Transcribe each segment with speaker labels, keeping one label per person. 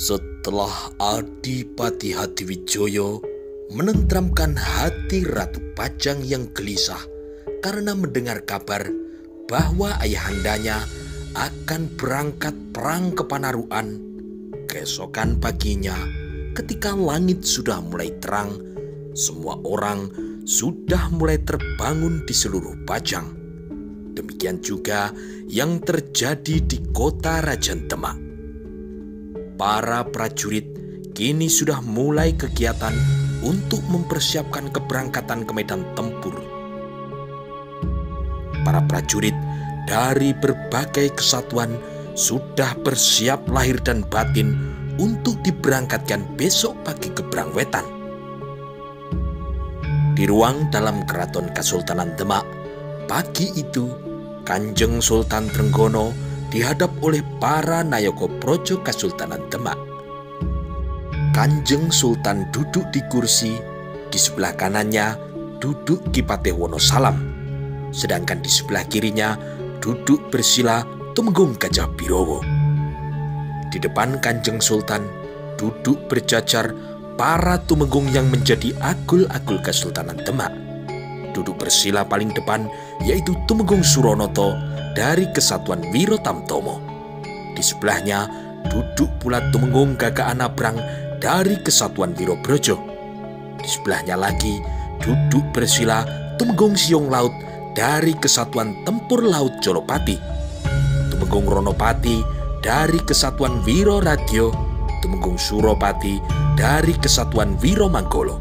Speaker 1: Setelah Adipati Hadiwijoyo menenteramkan hati Ratu Pajang yang gelisah karena mendengar kabar bahwa ayahandanya akan berangkat perang ke Panarukan, keesokan paginya ketika langit sudah mulai terang, semua orang sudah mulai terbangun di seluruh Pajang. Demikian juga yang terjadi di kota Rajan Demak. Para prajurit kini sudah mulai kegiatan untuk mempersiapkan keberangkatan ke medan tempur. Para prajurit dari berbagai kesatuan sudah bersiap lahir dan batin untuk diberangkatkan besok pagi ke Brangwetan. Di ruang dalam Keraton Kasultanan Demak, pagi itu Kanjeng Sultan Trenggono dihadap oleh para Nayaka Praja Kasultanan Demak. Kanjeng Sultan duduk di kursi, di sebelah kanannya duduk Ki Patih Wonosalam, sedangkan di sebelah kirinya duduk bersila Tumenggung Gajah Birowo. Di depan Kanjeng Sultan duduk berjajar para tumenggung yang menjadi agul-agul Kesultanan Demak. Duduk bersila paling depan yaitu Tumenggung Suronoto dari Kesatuan Wiro Tamtomo. Di sebelahnya duduk pula Tumenggung Gagak Anabrang dari Kesatuan Wiro Brojo. Di sebelahnya lagi duduk bersila Tumenggung Siung Laut dari Kesatuan Tempur Laut Jolopati. Tumenggung Ronopati dari Kesatuan Wiro Radio. Tumenggung Suropati dari Kesatuan Wiro Manggolo.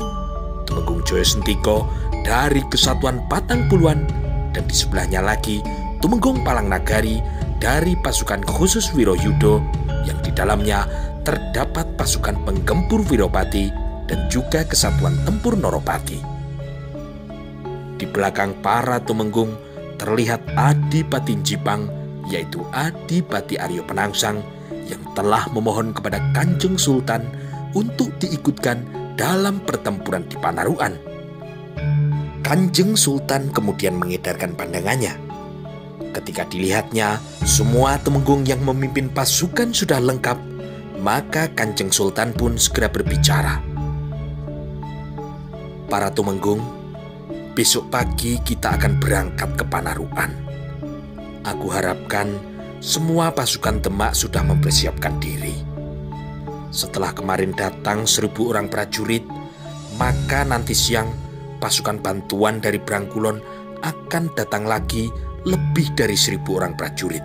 Speaker 1: Tumenggung Joyo Sentiko dari Kesatuan Patang Puluhan. Dan di sebelahnya lagi Tumenggung Palang Nagari dari pasukan khusus Wiroyudo yang di dalamnya terdapat pasukan penggempur Wiropati dan juga Kesatuan Tempur Noropati. Di belakang para tumenggung terlihat Adipati Jipang, yaitu Adipati Aryo Penangsang, yang telah memohon kepada Kanjeng Sultan untuk diikutkan dalam pertempuran di Panarukan. Kanjeng Sultan kemudian mengedarkan pandangannya. Ketika dilihatnya semua tumenggung yang memimpin pasukan sudah lengkap, maka Kanjeng Sultan pun segera berbicara. Para tumenggung, besok pagi kita akan berangkat ke Panarukan. Aku harapkan semua pasukan Demak sudah mempersiapkan diri. Setelah kemarin datang 1.000 orang prajurit, maka nanti siang pasukan bantuan dari Brangkulon akan datang lagi lebih dari 1.000 orang prajurit,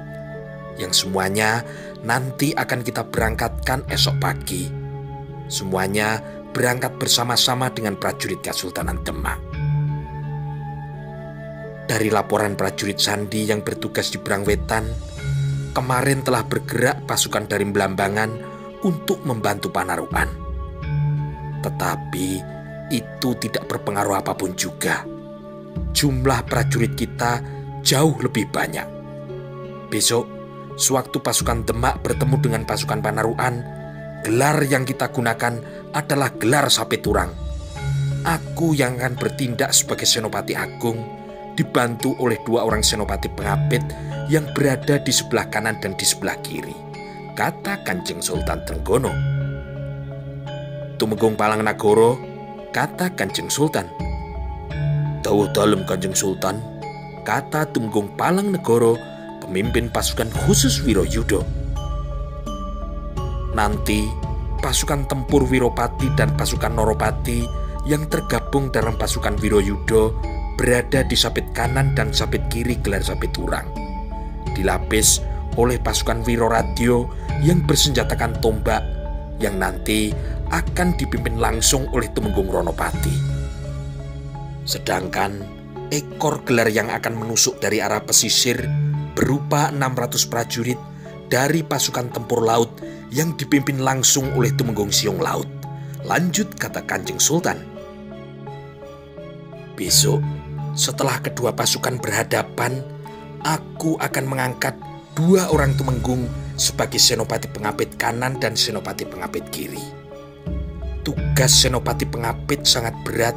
Speaker 1: yang semuanya nanti akan kita berangkatkan esok pagi. Semuanya berangkat bersama-sama dengan prajurit Kesultanan Demak. Dari laporan prajurit Sandi yang bertugas di Brangwetan, kemarin telah bergerak pasukan dari Belambangan untuk membantu Panarukan. Tetapi itu tidak berpengaruh apapun juga. Jumlah prajurit kita jauh lebih banyak. Besok, sewaktu pasukan Demak bertemu dengan pasukan Panarukan, gelar yang kita gunakan adalah gelar Sapeturang. Aku yang akan bertindak sebagai Senopati Agung, dibantu oleh 2 orang Senopati Pengapit yang berada di sebelah kanan dan di sebelah kiri, kata Kanjeng Sultan Trenggono. Tumenggung Palang Nagoro, kata Kanjeng Sultan. Dawuh dalem Kanjeng Sultan, kata Tumenggung Palang Negoro, pemimpin pasukan khusus Wiroyudo. Nanti pasukan tempur Wiropati dan pasukan Noropati yang tergabung dalam pasukan Wiroyudo berada di sapit kanan dan sapit kiri gelar Sapeturang, dilapis oleh pasukan Wiro Radio yang bersenjatakan tombak, yang nanti akan dipimpin langsung oleh Tumenggung Ronopati. Sedangkan ekor gelar yang akan menusuk dari arah pesisir berupa 600 prajurit dari pasukan tempur laut yang dipimpin langsung oleh Tumenggung Siung Laut. Lanjut kata Kanjeng Sultan. Besok, setelah kedua pasukan berhadapan, aku akan mengangkat 2 orang tumenggung sebagai Senopati Pengapit kanan dan Senopati Pengapit kiri. Tugas Senopati Pengapit sangat berat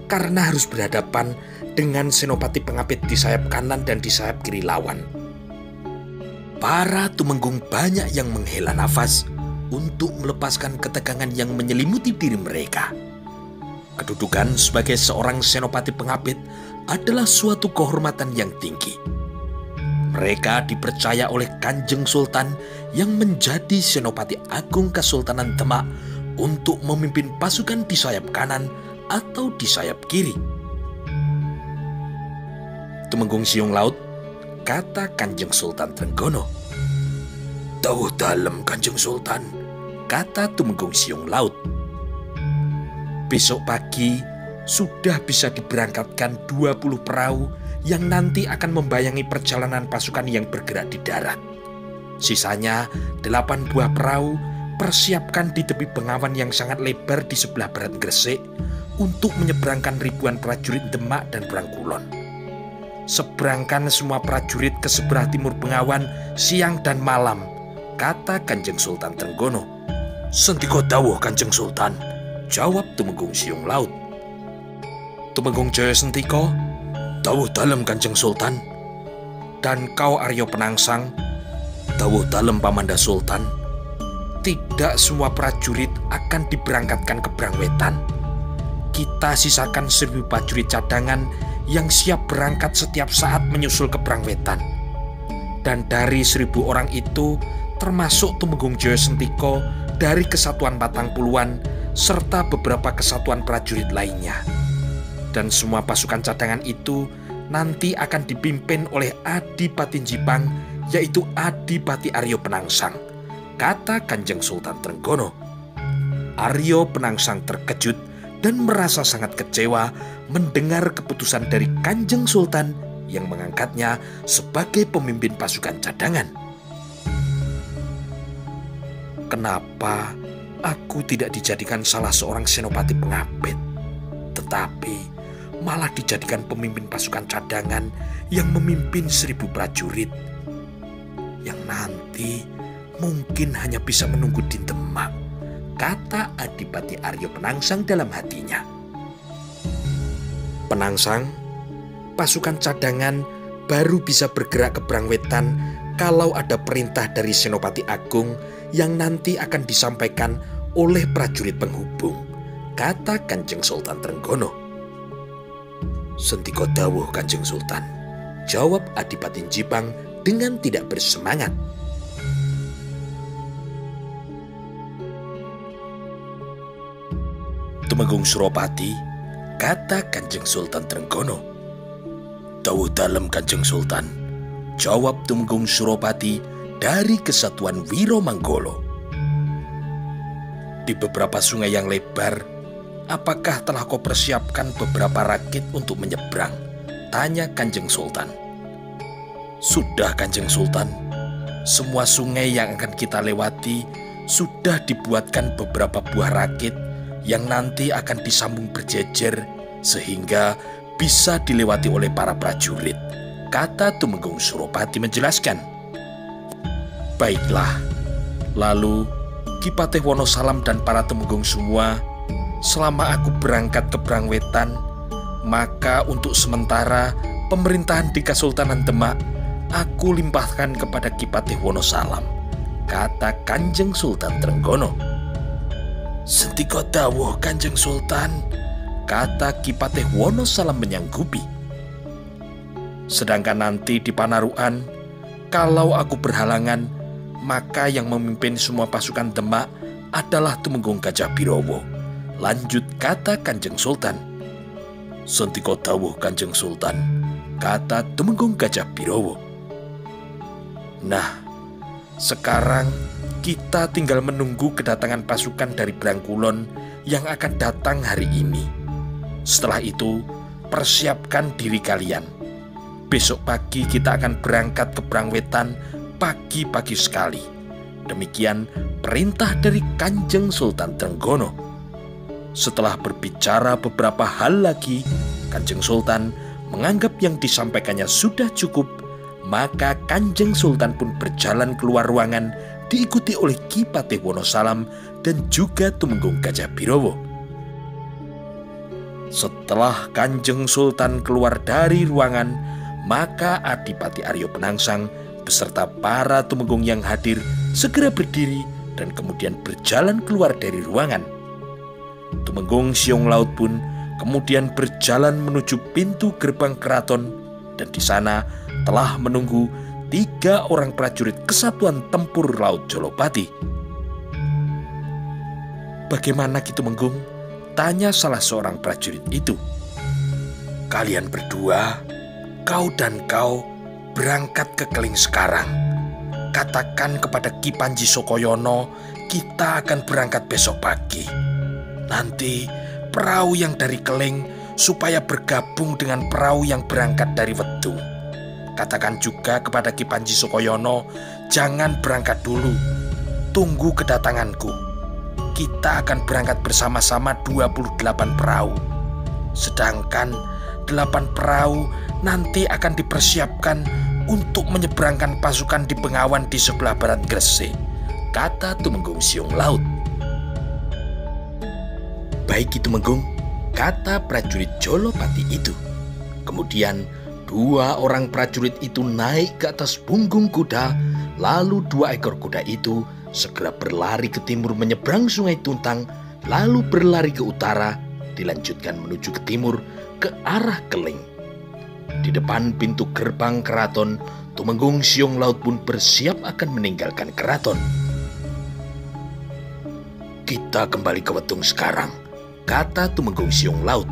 Speaker 1: karena harus berhadapan dengan Senopati Pengapit di sayap kanan dan di sayap kiri lawan. Para tumenggung banyak yang menghela nafas, untuk melepaskan ketegangan yang menyelimuti diri mereka. Kedudukan sebagai seorang senopati pengabit adalah suatu kehormatan yang tinggi. Mereka dipercaya oleh Kanjeng Sultan yang menjadi Senopati Agung Kesultanan Demak untuk memimpin pasukan di sayap kanan atau di sayap kiri. Tumenggung Siung Laut, kata Kanjeng Sultan Trenggono. Dawuh dalem Kanjeng Sultan, kata Tumenggung Siung Laut. Besok pagi sudah bisa diberangkatkan 20 perahu yang nanti akan membayangi perjalanan pasukan yang bergerak di darat. Sisanya 8 buah perahu persiapkan di tepi Bengawan yang sangat lebar di sebelah barat Gresik untuk menyeberangkan ribuan prajurit Demak dan Brangkulon. Seberangkan semua prajurit ke sebelah timur Bengawan siang dan malam, kata Kanjeng Sultan Trenggono. Sendika dawuh Kanjeng Sultan, jawab Tumenggung Siung Laut. Tumenggung Jaya Sentiko, dawuh dalem Kanjeng Sultan. Dan kau Aryo Penangsang, dawuh dalem Pamanda Sultan. Tidak semua prajurit akan diberangkatkan ke Brangwetan. Kita sisakan 1000 prajurit cadangan yang siap berangkat setiap saat menyusul ke Brangwetan. Dan dari 1000 orang itu termasuk Tumenggung Jaya Sentiko dari Kesatuan Batang Puluhan serta beberapa kesatuan prajurit lainnya. Dan semua pasukan cadangan itu nanti akan dipimpin oleh Adipati Jipang, yaitu Adipati Aryo Penangsang, kata Kanjeng Sultan Trenggono. Aryo Penangsang terkejut dan merasa sangat kecewa mendengar keputusan dari Kanjeng Sultan yang mengangkatnya sebagai pemimpin pasukan cadangan. Kenapa aku tidak dijadikan salah seorang senopati pengabit, tetapi malah dijadikan pemimpin pasukan cadangan yang memimpin 1000 prajurit yang nanti mungkin hanya bisa menunggu di Demak, kata Adipati Aryo Penangsang dalam hatinya. Penangsang, pasukan cadangan baru bisa bergerak ke Brangwetan kalau ada perintah dari Senopati Agung yang nanti akan disampaikan oleh prajurit penghubung, kata Kanjeng Sultan Trenggono. Sentiko dawuh Kanjeng Sultan, jawab Adipati Jipang dengan tidak bersemangat. Tumenggung Suropati, kata Kanjeng Sultan Trenggono. Dawuh dalem Kanjeng Sultan, jawab Tumenggung Suropati dari Kesatuan Wiromanggolo. Di beberapa sungai yang lebar, apakah telah kau persiapkan beberapa rakit untuk menyeberang? Tanya Kanjeng Sultan. Sudah Kanjeng Sultan, semua sungai yang akan kita lewati sudah dibuatkan beberapa buah rakit yang nanti akan disambung berjejer sehingga bisa dilewati oleh para prajurit, kata Tumenggung Suropati menjelaskan. Baiklah, lalu Ki Patih Wonosalam dan para Tumenggung semua, selama aku berangkat ke Brangwetan, maka untuk sementara pemerintahan di Kesultanan Demak aku limpahkan kepada Ki Patih Wonosalam, kata Kanjeng Sultan Trenggono. Sentiko dawuh Kanjeng Sultan, kata Ki Patih Wonosalam menyanggupi. Sedangkan nanti di Panarukan, kalau aku berhalangan, maka yang memimpin semua pasukan Demak adalah Tumenggung Gajah Birowo, lanjut kata Kanjeng Sultan. Sentiko dawuh Kanjeng Sultan, kata Tumenggung Gajah Birowo. Nah, sekarang kita tinggal menunggu kedatangan pasukan dari Brangkulon yang akan datang hari ini. Setelah itu, persiapkan diri kalian. Besok pagi kita akan berangkat ke Brangwetan pagi-pagi sekali. Demikian perintah dari Kanjeng Sultan Trenggono. Setelah berbicara beberapa hal lagi, Kanjeng Sultan menganggap yang disampaikannya sudah cukup, maka Kanjeng Sultan pun berjalan keluar ruangan diikuti oleh Ki Patih Wonosalam dan juga Tumenggung Gajah Birowo. Setelah Kanjeng Sultan keluar dari ruangan, maka Adipati Aryo Penangsang beserta para tumenggung yang hadir segera berdiri dan kemudian berjalan keluar dari ruangan. Tumenggung Siong Laut pun kemudian berjalan menuju pintu gerbang keraton, dan di sana telah menunggu 3 orang prajurit Kesatuan Tempur Laut Jolopati. "Bagaimana Ki Tumenggung?" tanya salah seorang prajurit itu. "Kalian berdua, kau dan kau, berangkat ke Keling sekarang. Katakan kepada Ki Panji Sokoyono, kita akan berangkat besok pagi. Nanti perahu yang dari Keling supaya bergabung dengan perahu yang berangkat dari Wedung. Katakan juga kepada Ki Panji Sokoyono, jangan berangkat dulu, tunggu kedatanganku. Kita akan berangkat bersama-sama 28 perahu. Sedangkan 8 perahu nanti akan dipersiapkan untuk menyeberangkan pasukan di Bengawan di sebelah barat Gresik," kata Tumenggung Siong Laut. "Baik Ki Tumenggung," kata prajurit Jolopati itu. Kemudian 2 orang prajurit itu naik ke atas punggung kuda, lalu 2 ekor kuda itu segera berlari ke timur menyeberang Sungai Tuntang, lalu berlari ke utara, dilanjutkan menuju ke timur ke arah Keling. Di depan pintu gerbang keraton, Tumenggung Siong Laut pun bersiap akan meninggalkan keraton. "Kita kembali ke Wedung sekarang," kata Tumenggung Siong Laut.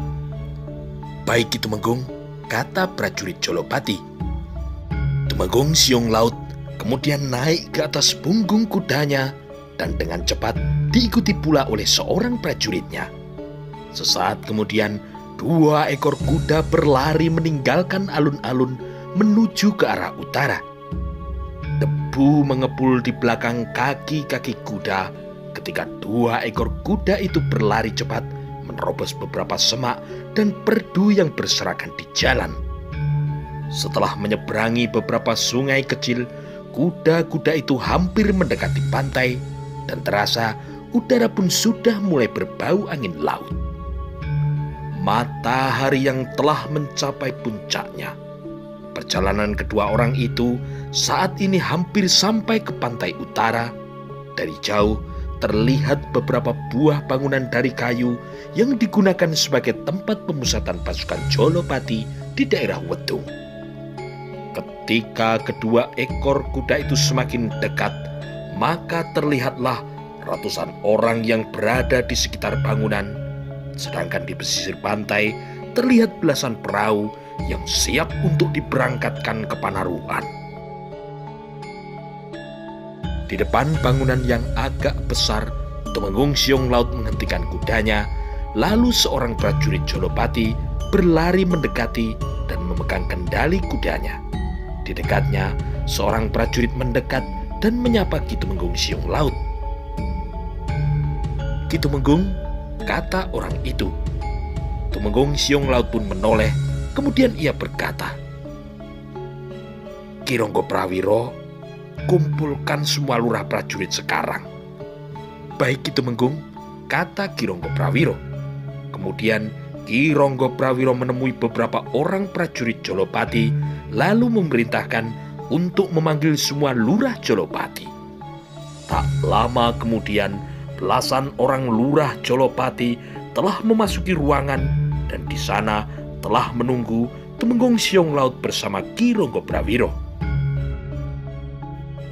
Speaker 1: "Baik Ki Tumenggung," kata prajurit Jolopati. Tumenggung Siong Laut kemudian naik ke atas punggung kudanya dan dengan cepat diikuti pula oleh seorang prajuritnya. Sesaat kemudian 2 ekor kuda berlari meninggalkan alun-alun menuju ke arah utara. Debu mengepul di belakang kaki-kaki kuda ketika 2 ekor kuda itu berlari cepat menerobos beberapa semak dan perdu yang berserakan di jalan. Setelah menyeberangi beberapa sungai kecil, kuda-kuda itu hampir mendekati pantai dan terasa udara pun sudah mulai berbau angin laut. Matahari yang telah mencapai puncaknya. Perjalanan kedua orang itu saat ini hampir sampai ke pantai utara. Dari jauh terlihat beberapa buah bangunan dari kayu yang digunakan sebagai tempat pemusatan pasukan Jolopati di daerah Wedung. Ketika kedua ekor kuda itu semakin dekat, maka terlihatlah ratusan orang yang berada di sekitar bangunan. Sedangkan di pesisir pantai terlihat belasan perahu yang siap untuk diberangkatkan ke Panarukan. Di depan bangunan yang agak besar, Tumenggung Siong Laut menghentikan kudanya, lalu seorang prajurit Jolopati berlari mendekati dan memegang kendali kudanya. Di dekatnya, seorang prajurit mendekat dan menyapa Ki Tumenggung Siong Laut. "Ki Tumenggung," kata orang itu. Tumenggung Siong Laut pun menoleh, kemudian ia berkata, "Ki Ronggo Prawiro, kumpulkan semua lurah prajurit sekarang." "Baik Ki Tumenggung," kata Ki Ronggo Prawiro. Kemudian Ki Ronggo Prawiro menemui beberapa orang prajurit Jolopati, lalu memerintahkan untuk memanggil semua lurah Jolopati. Tak lama kemudian, belasan orang lurah Jolopati telah memasuki ruangan dan di sana telah menunggu Tumenggung Siong Laut bersama Ki Ronggo Prawiro.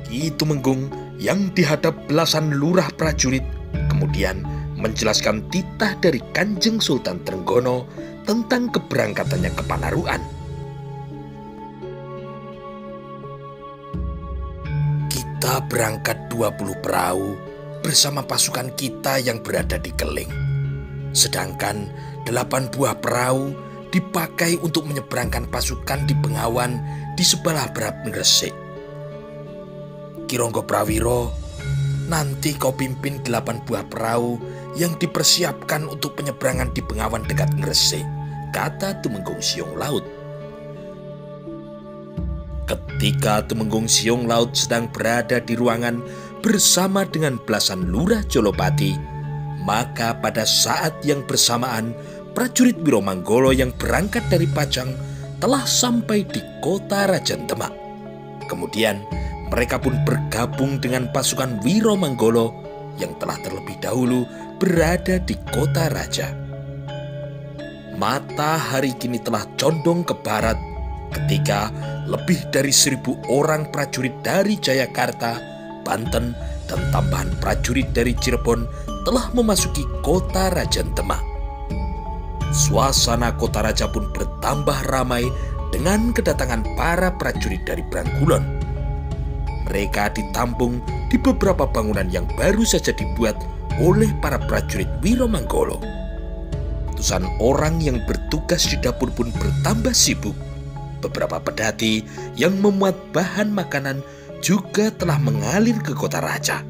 Speaker 1: Ki Tumenggung yang dihadap belasan lurah prajurit kemudian menjelaskan titah dari Kanjeng Sultan Trenggono tentang keberangkatannya ke Panarukan. "Kita berangkat 20 perahu bersama pasukan kita yang berada di Keling. Sedangkan 8 buah perahu dipakai untuk menyeberangkan pasukan di Bengawan di sebelah barat Gresik. Ki Ronggo Prawiro, nanti kau pimpin 8 buah perahu yang dipersiapkan untuk penyeberangan di Bengawan dekat Gresik," kata Tumenggung Siong Laut. Ketika Tumenggung Siong Laut sedang berada di ruangan bersama dengan belasan lurah Jolopati, maka pada saat yang bersamaan prajurit Wiromanggolo yang berangkat dari Pajang telah sampai di kota Rajan Demak. Kemudian mereka pun bergabung dengan pasukan Wiromanggolo yang telah terlebih dahulu berada di kota raja. Matahari kini telah condong ke barat ketika lebih dari 1.000 orang prajurit dari Jayakarta, Banten, dan tambahan prajurit dari Cirebon telah memasuki kota Raja Demak. Suasana kota raja pun bertambah ramai dengan kedatangan para prajurit dari Brangkulon. Mereka ditampung di beberapa bangunan yang baru saja dibuat oleh para prajurit Wiromanggolo. Ratusan orang yang bertugas di dapur pun bertambah sibuk. Beberapa pedati yang memuat bahan makanan juga telah mengalir ke kota raja.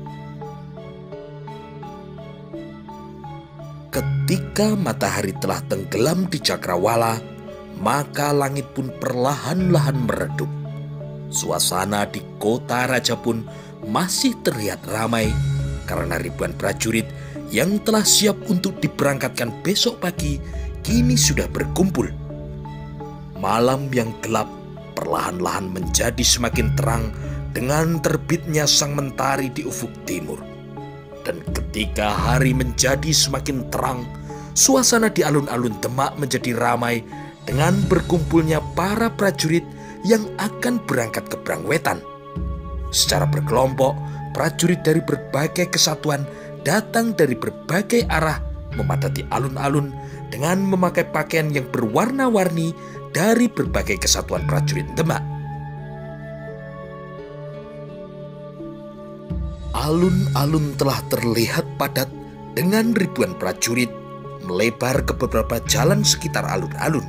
Speaker 1: Ketika matahari telah tenggelam di Cakrawala, maka langit pun perlahan-lahan meredup. Suasana di kota raja pun masih terlihat ramai karena ribuan prajurit yang telah siap untuk diberangkatkan besok pagi kini sudah berkumpul. Malam yang gelap perlahan-lahan menjadi semakin terang dengan terbitnya sang mentari di ufuk timur. Dan ketika hari menjadi semakin terang, suasana di alun-alun Demak menjadi ramai dengan berkumpulnya para prajurit yang akan berangkat ke Brangwetan. Secara berkelompok, prajurit dari berbagai kesatuan datang dari berbagai arah memadati alun-alun dengan memakai pakaian yang berwarna-warni dari berbagai kesatuan prajurit Demak. Alun-alun telah terlihat padat dengan ribuan prajurit melebar ke beberapa jalan sekitar alun-alun,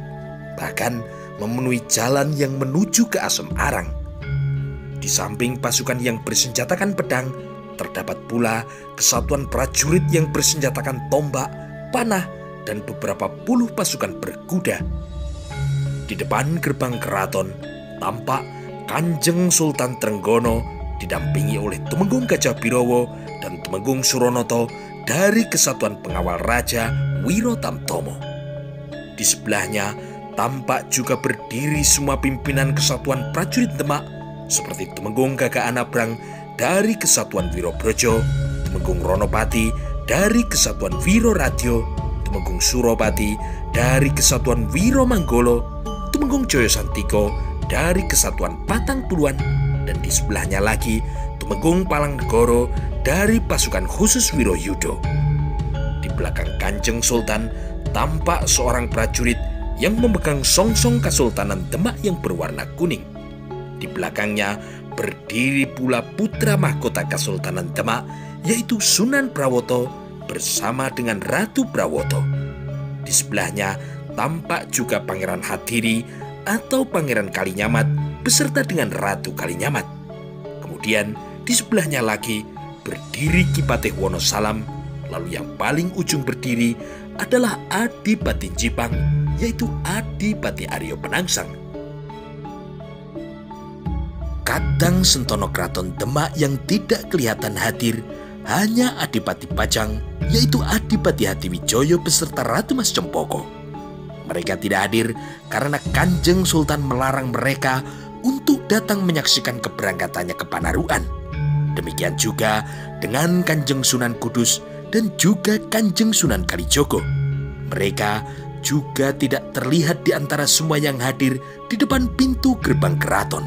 Speaker 1: bahkan memenuhi jalan yang menuju ke Asem Arang. Di samping pasukan yang bersenjatakan pedang, terdapat pula kesatuan prajurit yang bersenjatakan tombak, panah, dan beberapa puluh pasukan berkuda. Di depan gerbang keraton, tampak Kanjeng Sultan Trenggono didampingi oleh Tumenggung Gajah Birowo dan Tumenggung Suronoto dari Kesatuan Pengawal Raja Wiro Tamtomo. Di sebelahnya tampak juga berdiri semua pimpinan kesatuan prajurit Demak seperti Tumenggung Gagah Anabrang dari Kesatuan Wirobrojo, Tumenggung Ronopati dari Kesatuan Wiroradyo, Tumenggung Suropati dari Kesatuan Wiromanggolo, Tumenggung Joyosantiko dari Kesatuan Patang Puluhan, dan di sebelahnya lagi Tumenggung Palangnegoro dari pasukan khusus Wiroyudo. Di belakang Kanjeng Sultan tampak seorang prajurit yang memegang songsong Kesultanan Demak yang berwarna kuning. Di belakangnya berdiri pula putra mahkota Kesultanan Demak, yaitu Sunan Prawoto bersama dengan Ratu Prawoto. Di sebelahnya tampak juga Pangeran Hadiri atau Pangeran Kalinyamat beserta dengan Ratu Kalinyamat. Kemudian di sebelahnya lagi berdiri Ki Patih Wonosalam, lalu yang paling ujung berdiri adalah Adipati Jipang, yaitu Adipati Aryo Penangsang. Kadang Sentono Kraton Demak yang tidak kelihatan hadir hanya Adipati Bajang, yaitu Adipati Hatiwijoyo beserta Ratu Mas Cempoko. Mereka tidak hadir karena Kanjeng Sultan melarang mereka untuk datang menyaksikan keberangkatannya ke Panarukan. Demikian juga dengan Kanjeng Sunan Kudus dan juga Kanjeng Sunan Kalijogo. Mereka juga tidak terlihat di antara semua yang hadir di depan pintu gerbang keraton.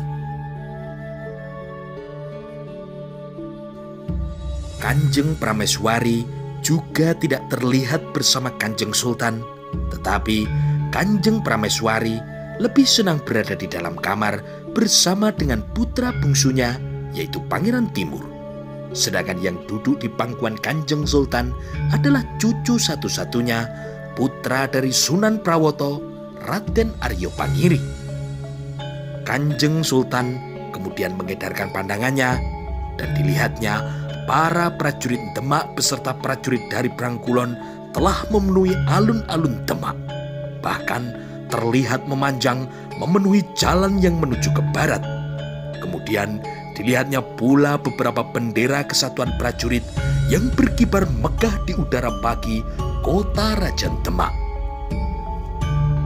Speaker 1: Kanjeng Prameswari juga tidak terlihat bersama Kanjeng Sultan, tetapi Kanjeng Prameswari lebih senang berada di dalam kamar bersama dengan putra bungsunya, yaitu Pangeran Timur. Sedangkan yang duduk di pangkuan Kanjeng Sultan adalah cucu satu-satunya, putra dari Sunan Prawoto, Raden Aryo Pangiri. Kanjeng Sultan kemudian mengedarkan pandangannya dan dilihatnya para prajurit Demak beserta prajurit dari Brangkulon telah memenuhi alun-alun Demak. Bahkan terlihat memanjang memenuhi jalan yang menuju ke barat. Kemudian dilihatnya pula beberapa bendera kesatuan prajurit yang berkibar megah di udara pagi kota Raja Demak.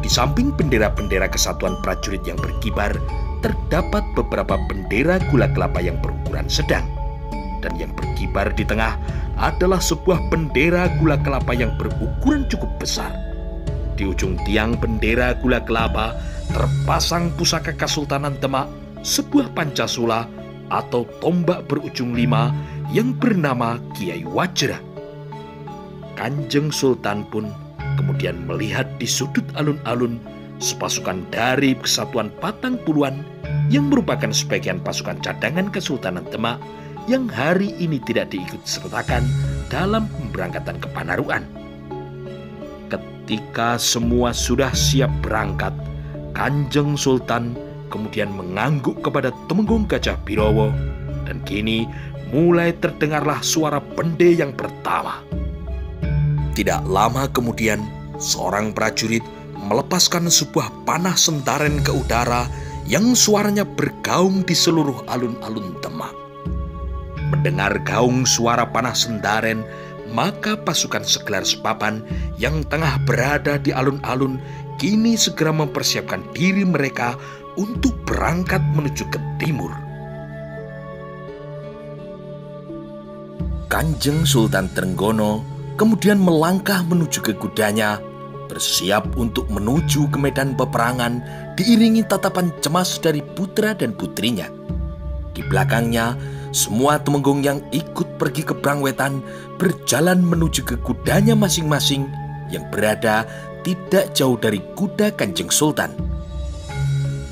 Speaker 1: Di samping bendera-bendera kesatuan prajurit yang berkibar, terdapat beberapa bendera gula kelapa yang berukuran sedang. Dan yang berkibar di tengah adalah sebuah bendera gula kelapa yang berukuran cukup besar. Di ujung tiang bendera gula kelapa terpasang pusaka Kesultanan Demak, sebuah pancasula atau tombak berujung 5 yang bernama Kiai Wajra. Kanjeng Sultan pun kemudian melihat di sudut alun-alun sepasukan dari Kesatuan Patang Puluhan yang merupakan sebagian pasukan cadangan Kesultanan Demak yang hari ini tidak diikut sertakan dalam pemberangkatan ke Panarukan. Ketika semua sudah siap berangkat, Kanjeng Sultan kemudian mengangguk kepada Tumenggung Gajah Birowo, dan kini mulai terdengarlah suara bende yang pertama. Tidak lama kemudian, seorang prajurit melepaskan sebuah panah sentaren ke udara yang suaranya bergaung di seluruh alun-alun Demak. Mendengar gaung suara panah sentaren, maka pasukan Seklar Sepapan yang tengah berada di alun-alun kini segera mempersiapkan diri mereka untuk berangkat menuju ke timur. Kanjeng Sultan Trenggono kemudian melangkah menuju ke kudanya, bersiap untuk menuju ke medan peperangan diiringi tatapan cemas dari putra dan putrinya. Di belakangnya, semua Tumenggung yang ikut pergi ke Brangwetan berjalan menuju ke kudanya masing-masing yang berada tidak jauh dari kuda Kanjeng Sultan.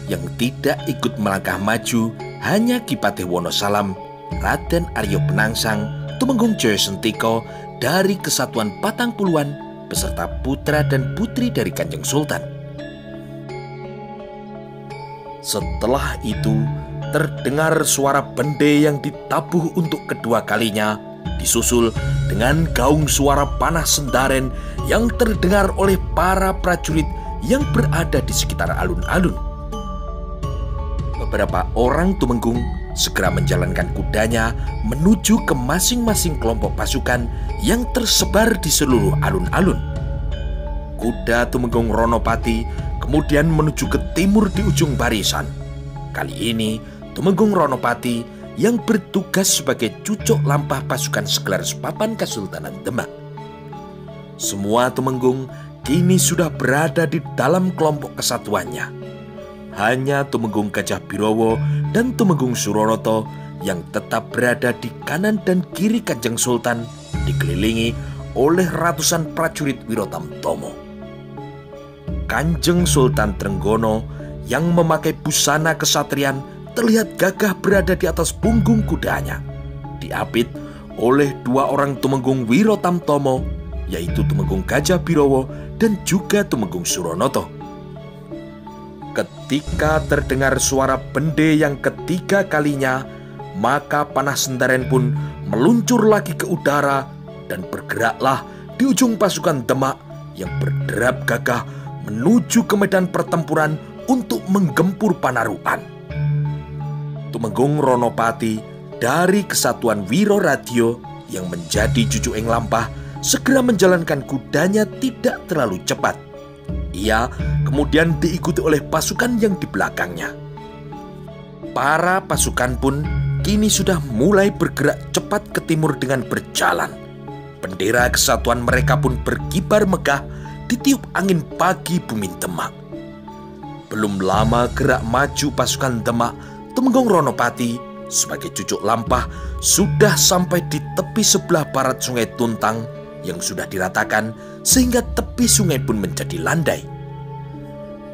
Speaker 1: Yang tidak ikut melangkah maju hanya Ki Patih Wonosalam, Raden Aryo Penangsang, Tumenggung Joyo Sentiko dari Kesatuan Patang Puluhan beserta putra dan putri dari Kanjeng Sultan. Setelah itu, terdengar suara bende yang ditabuh untuk kedua kalinya, disusul dengan gaung suara panah sentaren yang terdengar oleh para prajurit yang berada di sekitar alun-alun. Beberapa orang Tumenggung segera menjalankan kudanya menuju ke masing-masing kelompok pasukan yang tersebar di seluruh alun-alun. Kuda Tumenggung Ronopati kemudian menuju ke timur di ujung barisan. Kali ini Tumenggung Ronopati yang bertugas sebagai cucuk lampah pasukan Seklar Sepapan Kesultanan Demak. Semua Tumenggung kini sudah berada di dalam kelompok kesatuannya. Hanya Tumenggung Gajah Birowo dan Tumenggung Suroroto yang tetap berada di kanan dan kiri Kanjeng Sultan, dikelilingi oleh ratusan prajurit Wirotamtomo. Kanjeng Sultan Trenggono yang memakai busana kesatrian terlihat gagah berada di atas punggung kudanya, diapit oleh dua orang Tumenggung Wirotamtomo, yaitu Tumenggung Gajah Birowo dan juga Tumenggung Suronoto. Ketika terdengar suara bende yang ketiga kalinya, maka panah sentaren pun meluncur lagi ke udara dan bergeraklah di ujung pasukan Demak yang berderap gagah menuju ke medan pertempuran untuk menggempur Panarukan. Tumenggung Ronopati dari Kesatuan Wiro Radio yang menjadi Jujuk Ing Lampah segera menjalankan kudanya tidak terlalu cepat. Ia kemudian diikuti oleh pasukan yang di belakangnya. Para pasukan pun kini sudah mulai bergerak cepat ke timur dengan berjalan. Bendera kesatuan mereka pun berkibar megah ditiup angin pagi bumi Demak. Belum lama gerak maju pasukan Demak, Tumenggung Ronopati sebagai cucuk lampah sudah sampai di tepi sebelah barat Sungai Tuntang yang sudah diratakan sehingga tepi sungai pun menjadi landai.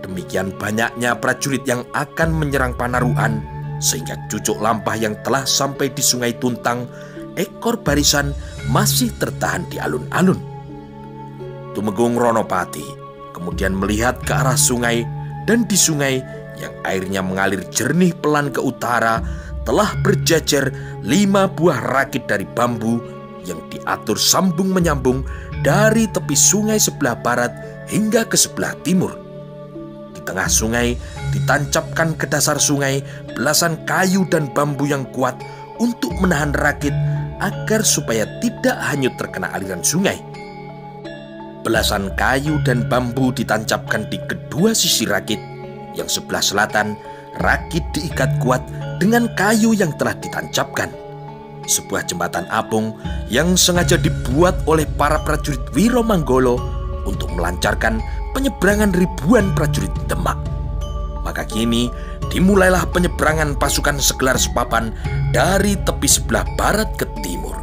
Speaker 1: Demikian banyaknya prajurit yang akan menyerang Panarukan sehingga cucuk lampah yang telah sampai di Sungai Tuntang, ekor barisan masih tertahan di alun-alun. Tumenggung Ronopati kemudian melihat ke arah sungai, dan di sungai yang airnya mengalir jernih pelan ke utara telah berjajar 5 buah rakit dari bambu yang diatur sambung menyambung dari tepi sungai sebelah barat hingga ke sebelah timur. Di tengah sungai ditancapkan ke dasar sungai belasan kayu dan bambu yang kuat untuk menahan rakit agar supaya tidak hanyut terkena aliran sungai. Belasan kayu dan bambu ditancapkan di kedua sisi rakit. Yang sebelah selatan, rakit diikat kuat dengan kayu yang telah ditancapkan. sebuah jembatan apung yang sengaja dibuat oleh para prajurit Wiromanggolo untuk melancarkan penyeberangan ribuan prajurit Demak. Maka kini dimulailah penyeberangan pasukan Segelar Sepapan dari tepi sebelah barat ke timur.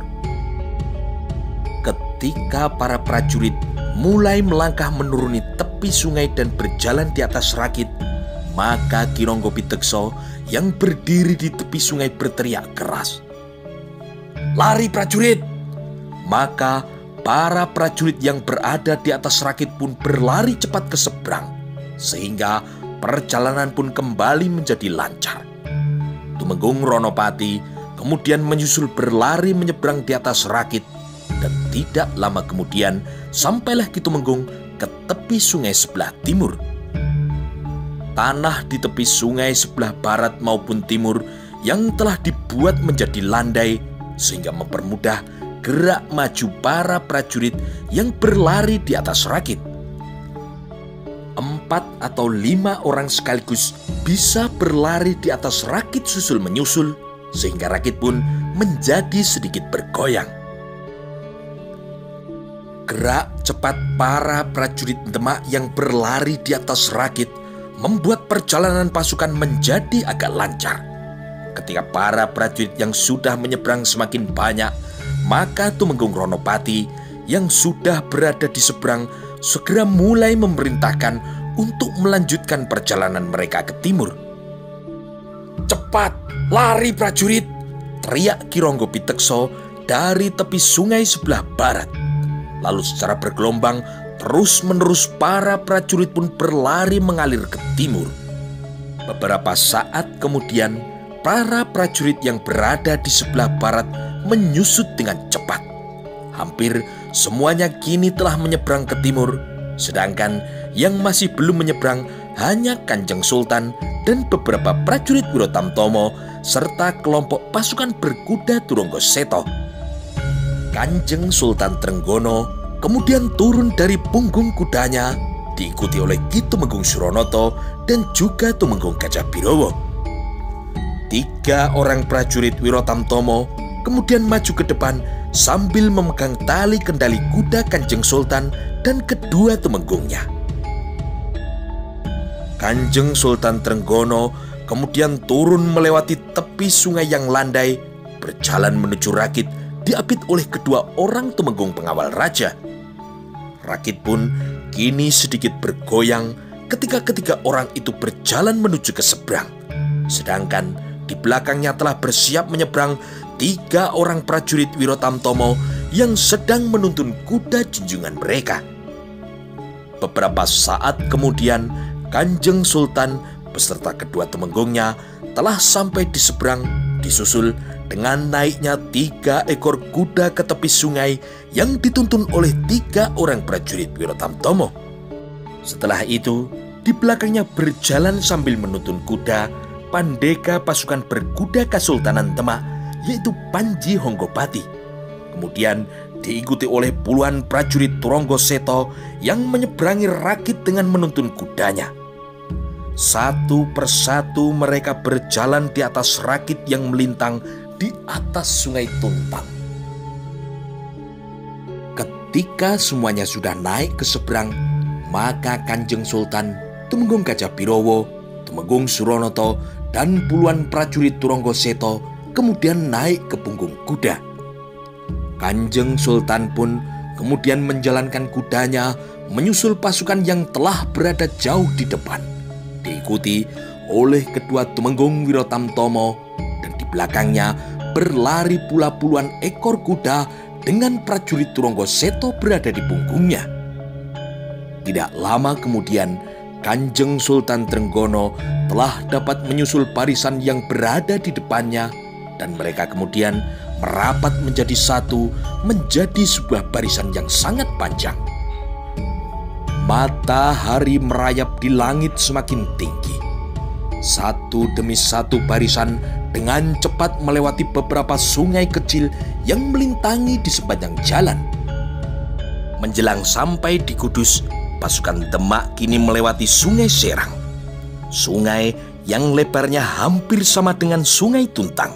Speaker 1: Ketika para prajurit mulai melangkah menuruni tepi sungai dan berjalan di atas rakit, maka Ki Ronggo Pitekso yang berdiri di tepi sungai berteriak keras, "Lari prajurit!" Maka para prajurit yang berada di atas rakit pun berlari cepat ke seberang, sehingga perjalanan pun kembali menjadi lancar. Tumenggung Ronopati kemudian menyusul berlari menyeberang di atas rakit, dan tidak lama kemudian sampailah Ki Tumenggung ke tepi sungai sebelah timur. Tanah di tepi sungai sebelah barat maupun timur yang telah dibuat menjadi landai sehingga mempermudah gerak maju para prajurit yang berlari di atas rakit. 4 atau 5 orang sekaligus bisa berlari di atas rakit susul menyusul, sehingga rakit pun menjadi sedikit bergoyang. Gerak cepat para prajurit Demak yang berlari di atas rakit membuat perjalanan pasukan menjadi agak lancar. Ketika para prajurit yang sudah menyeberang semakin banyak, maka Tumenggung Ronopati yang sudah berada di seberang segera mulai memerintahkan untuk melanjutkan perjalanan mereka ke timur. "Cepat, lari prajurit!" teriak Ki Ronggo Pitekso dari tepi sungai sebelah barat. Lalu secara bergelombang terus-menerus para prajurit pun berlari mengalir ke timur. Beberapa saat kemudian, para prajurit yang berada di sebelah barat menyusut dengan cepat. Hampir semuanya kini telah menyeberang ke timur, sedangkan yang masih belum menyeberang hanya Kanjeng Sultan dan beberapa prajurit Wirotamtomo serta kelompok pasukan berkuda Turonggo Seto. Kanjeng Sultan Trenggono kemudian turun dari punggung kudanya, diikuti oleh Ki Tumenggung Suronoto dan juga Tumenggung Kajabirowo. 3 orang prajurit Wirotamtomo kemudian maju ke depan sambil memegang tali kendali kuda Kanjeng Sultan dan kedua tumenggungnya. Kanjeng Sultan Trenggono kemudian turun melewati tepi sungai yang landai, berjalan menuju rakit diapit oleh kedua orang tumenggung pengawal raja. Rakit pun kini sedikit bergoyang ketika ketiga orang itu berjalan menuju ke seberang, sedangkan di belakangnya telah bersiap menyeberang 3 orang prajurit Wirotamtomo yang sedang menuntun kuda junjungan mereka. Beberapa saat kemudian, Kanjeng Sultan beserta kedua tumenggungnya telah sampai di seberang, disusul dengan naiknya 3 ekor kuda ke tepi sungai yang dituntun oleh 3 orang prajurit Wirotamtomo. Setelah itu, di belakangnya berjalan sambil menuntun kuda Pandega pasukan berkuda Kesultanan Demak, yaitu Panji Honggopati. Kemudian diikuti oleh puluhan prajurit Turonggo Seto yang menyeberangi rakit dengan menuntun kudanya. Satu persatu mereka berjalan di atas rakit yang melintang di atas sungai Tuntang. Ketika semuanya sudah naik ke seberang, maka Kanjeng Sultan, Tumenggung Kajabirowo, Tumenggung Suronoto, dan puluhan prajurit Turonggo Seto kemudian naik ke punggung kuda. Kanjeng Sultan pun kemudian menjalankan kudanya menyusul pasukan yang telah berada jauh di depan, diikuti oleh kedua tumenggung Wirotamtomo, dan di belakangnya berlari pula puluhan ekor kuda dengan prajurit Turonggo Seto berada di punggungnya. Tidak lama kemudian, Kanjeng Sultan Trenggono telah dapat menyusul barisan yang berada di depannya, dan mereka kemudian merapat menjadi satu, menjadi sebuah barisan yang sangat panjang. Matahari merayap di langit semakin tinggi. Satu demi satu barisan dengan cepat melewati beberapa sungai kecil yang melintangi di sepanjang jalan. Menjelang sampai di Kudus, pasukan Demak kini melewati Sungai Serang, sungai yang lebarnya hampir sama dengan Sungai Tuntang.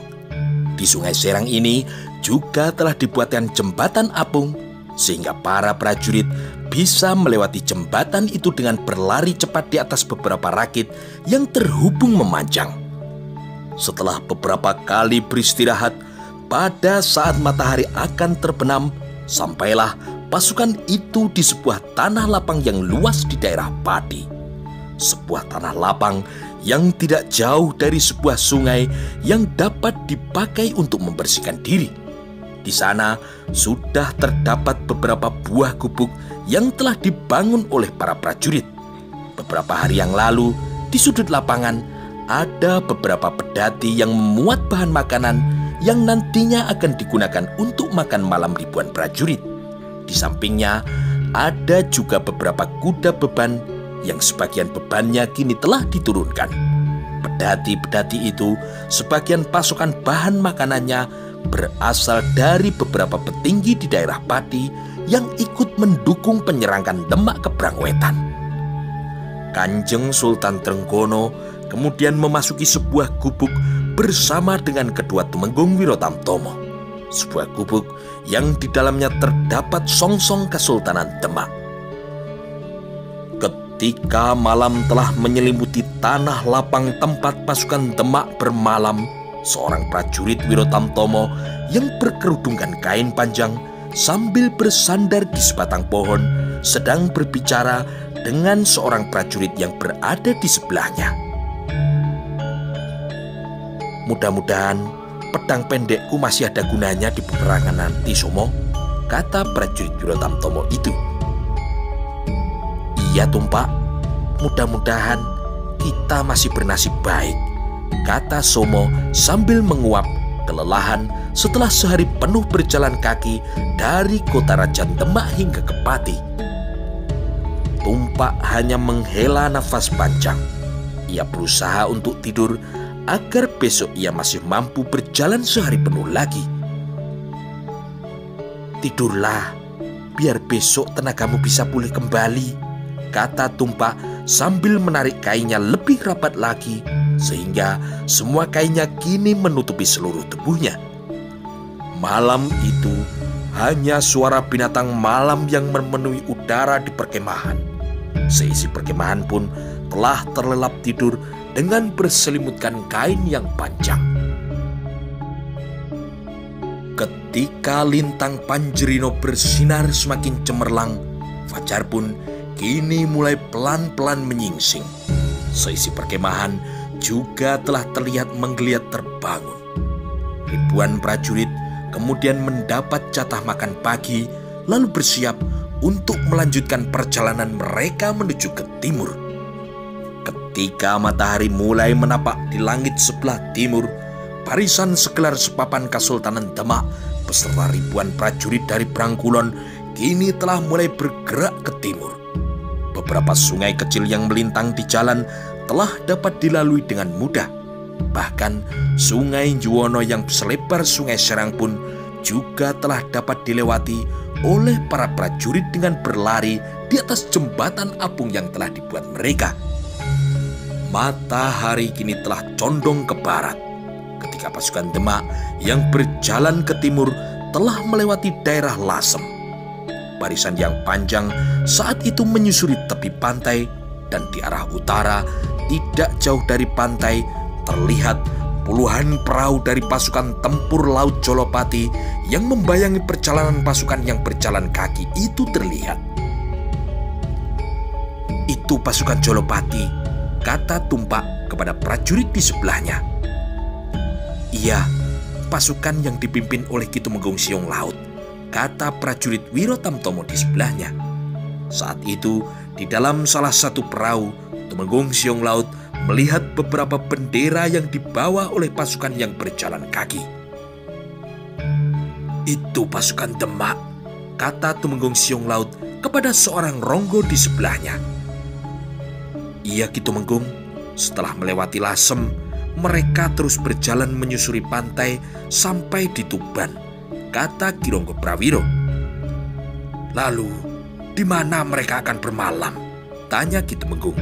Speaker 1: Di Sungai Serang ini juga telah dibuatkan jembatan apung sehingga para prajurit bisa melewati jembatan itu dengan berlari cepat di atas beberapa rakit yang terhubung memanjang. Setelah beberapa kali beristirahat, pada saat matahari akan terbenam, sampailah pasukan itu di sebuah tanah lapang yang luas di daerah Pati. Sebuah tanah lapang yang tidak jauh dari sebuah sungai yang dapat dipakai untuk membersihkan diri. Di sana sudah terdapat beberapa buah gubuk yang telah dibangun oleh para prajurit. Beberapa hari yang lalu, di sudut lapangan, ada beberapa pedati yang memuat bahan makanan yang nantinya akan digunakan untuk makan malam ribuan prajurit. Di sampingnya, ada juga beberapa kuda beban yang sebagian bebannya kini telah diturunkan. Pedati-pedati itu, sebagian pasokan bahan makanannya berasal dari beberapa petinggi di daerah Pati yang ikut mendukung penyerangan Demak ke Brangwetan. Kanjeng Sultan Trenggono kemudian memasuki sebuah gubuk bersama dengan kedua Tumenggung Wirotamtomo. Sebuah gubuk yang di dalamnya terdapat songsong Kesultanan Demak. Ketika malam telah menyelimuti tanah lapang tempat pasukan Demak bermalam, seorang prajurit Wirotamtomo yang berkerudungkan kain panjang sambil bersandar di sebatang pohon sedang berbicara dengan seorang prajurit yang berada di sebelahnya. "Mudah-mudahan pedang pendekku masih ada gunanya di peperangan nanti, Somo," kata prajurit Wirotamtomo itu. "Iya, Tumpak, mudah-mudahan kita masih bernasib baik," kata Somo sambil menguap kelelahan setelah sehari penuh berjalan kaki dari kota Rajan Demak hingga ke Pati. Tumpak hanya menghela nafas panjang. Ia berusaha untuk tidur agar besok ia masih mampu berjalan sehari penuh lagi. "Tidurlah, biar besok tenagamu bisa pulih kembali," kata Tumpak sambil menarik kainnya lebih rapat lagi sehingga semua kainnya kini menutupi seluruh tubuhnya. Malam itu hanya suara binatang malam yang memenuhi udara di perkemahan. Seisi perkemahan pun telah terlelap tidur dengan berselimutkan kain yang panjang. Ketika lintang Panjerino bersinar semakin cemerlang, fajar pun kini mulai pelan-pelan menyingsing. Seisi perkemahan juga telah terlihat menggeliat terbangun. Ribuan prajurit kemudian mendapat jatah makan pagi, lalu bersiap untuk melanjutkan perjalanan mereka menuju ke timur. Ketika matahari mulai menapak di langit sebelah timur, barisan segelar sepapan Kesultanan Demak beserta ribuan prajurit dari Brangkulon kini telah mulai bergerak ke timur. Beberapa sungai kecil yang melintang di jalan telah dapat dilalui dengan mudah. Bahkan Sungai Juwono yang selebar Sungai Serang pun juga telah dapat dilewati oleh para prajurit dengan berlari di atas jembatan apung yang telah dibuat mereka. Matahari kini telah condong ke barat ketika pasukan Demak yang berjalan ke timur telah melewati daerah Lasem. Barisan yang panjang saat itu menyusuri tepi pantai, dan di arah utara tidak jauh dari pantai terlihat puluhan perahu dari pasukan tempur laut Jolopati yang membayangi perjalanan pasukan yang berjalan kaki itu terlihat. "Itu pasukan Jolopati," kata Tumpak kepada prajurit di sebelahnya. "Iya, pasukan yang dipimpin oleh Ki Tumenggung Siung Laut," kata prajurit Wirotamtomo di sebelahnya. Saat itu, di dalam salah satu perahu, Tumenggung Siung Laut melihat beberapa bendera yang dibawa oleh pasukan yang berjalan kaki. "Itu pasukan Demak," kata Tumenggung Siung Laut kepada seorang ronggo di sebelahnya. "Iya, Ki Tumenggung, setelah melewati Lasem, mereka terus berjalan menyusuri pantai sampai di Tuban," kata Ki Ronggo Prawiro. "Lalu, di mana mereka akan bermalam?" tanya Ki Tumenggung.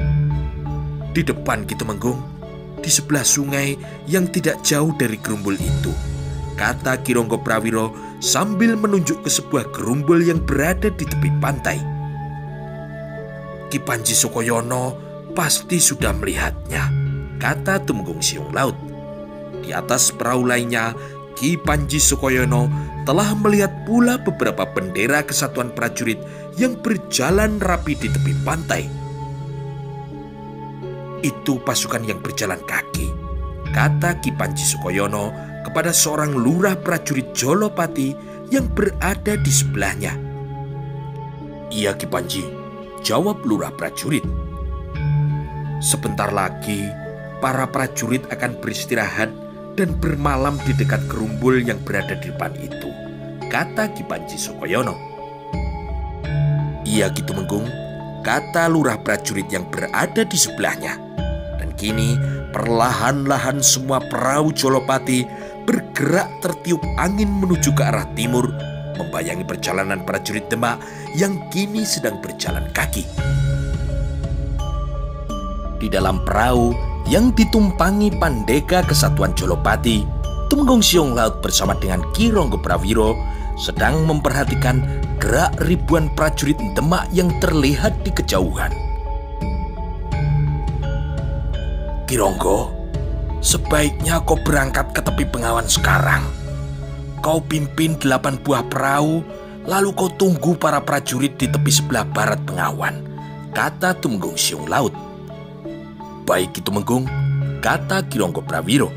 Speaker 1: "Di depan, Ki Tumenggung, di sebelah sungai yang tidak jauh dari gerumbul itu," kata Ki Ronggo Prawiro sambil menunjuk ke sebuah gerumbul yang berada di tepi pantai. Ki Panji Sukoyono pasti sudah melihatnya, kata Tumenggung Siung Laut. Di atas perahu lainnya, Ki Panji Sukoyono telah melihat pula beberapa bendera kesatuan prajurit yang berjalan rapi di tepi pantai. Itu pasukan yang berjalan kaki, kata Ki Panji Sukoyono kepada seorang lurah prajurit Jolopati yang berada di sebelahnya. Iya Ki Panji, jawab lurah prajurit. Sebentar lagi para prajurit akan beristirahat dan bermalam di dekat gerumbul yang berada di depan itu, kata Ki Panji Sukoyono. Iya Ki Tumenggung, kata lurah prajurit yang berada di sebelahnya. Dan kini perlahan-lahan semua perahu Jolopati bergerak tertiup angin menuju ke arah timur, membayangi perjalanan prajurit Demak yang kini sedang berjalan kaki. Di dalam perahu yang ditumpangi Pandega Kesatuan Jolopati, Tumenggung Siung Laut bersama dengan Ki Ronggo Prawiro sedang memperhatikan gerak ribuan prajurit Demak yang terlihat di kejauhan. Ki Ronggo, sebaiknya kau berangkat ke tepi Bengawan sekarang. Kau pimpin 8 buah perahu, lalu kau tunggu para prajurit di tepi sebelah barat Bengawan, kata Tumenggung Siung Laut. Baik Ki Tumenggung, kata Ki Ronggo Prawiro.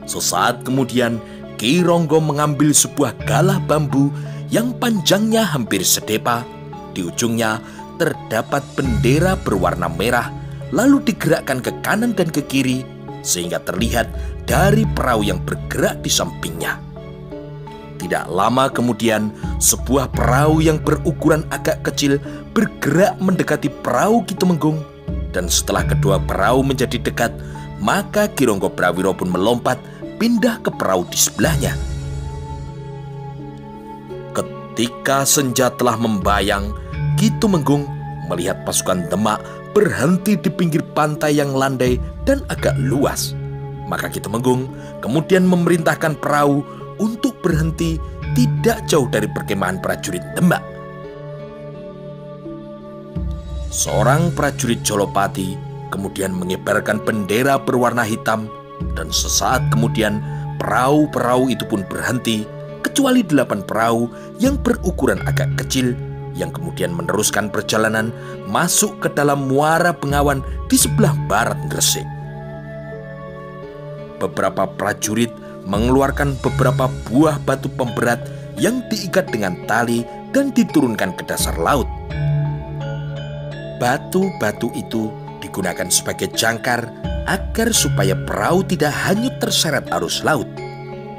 Speaker 1: Sesaat kemudian Ki Ronggo mengambil sebuah galah bambu yang panjangnya hampir sedepa. Di ujungnya terdapat bendera berwarna merah, lalu digerakkan ke kanan dan ke kiri sehingga terlihat dari perahu yang bergerak di sampingnya. Tidak lama kemudian sebuah perahu yang berukuran agak kecil bergerak mendekati perahu Ki Tumenggung. Dan setelah kedua perahu menjadi dekat, maka Ki Ronggo Prawiro pun melompat pindah ke perahu di sebelahnya. Ketika senja telah membayang, Ki Tumenggung melihat pasukan Demak berhenti di pinggir pantai yang landai dan agak luas. Maka Ki Tumenggung kemudian memerintahkan perahu untuk berhenti tidak jauh dari perkemahan prajurit Demak. Seorang prajurit Jolopati kemudian mengibarkan bendera berwarna hitam, dan sesaat kemudian perahu-perahu itu pun berhenti, kecuali 8 perahu yang berukuran agak kecil yang kemudian meneruskan perjalanan masuk ke dalam muara Bengawan di sebelah barat Gresik. Beberapa prajurit mengeluarkan beberapa buah batu pemberat yang diikat dengan tali dan diturunkan ke dasar laut. Batu-batu itu digunakan sebagai jangkar agar supaya perahu tidak hanyut terseret arus laut.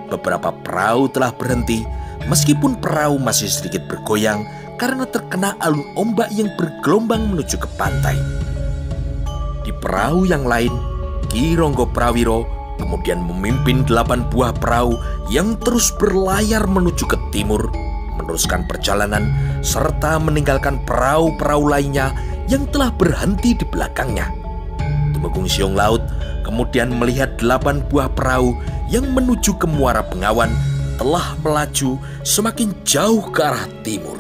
Speaker 1: Beberapa perahu telah berhenti meskipun perahu masih sedikit bergoyang karena terkena alun ombak yang bergelombang menuju ke pantai. Di perahu yang lain, Ki Ronggo Prawiro kemudian memimpin 8 buah perahu yang terus berlayar menuju ke timur, meneruskan perjalanan serta meninggalkan perahu-perahu lainnya yang telah berhenti di belakangnya. Tumenggung Siung Laut kemudian melihat 8 buah perahu yang menuju ke muara Bengawan telah melaju semakin jauh ke arah timur.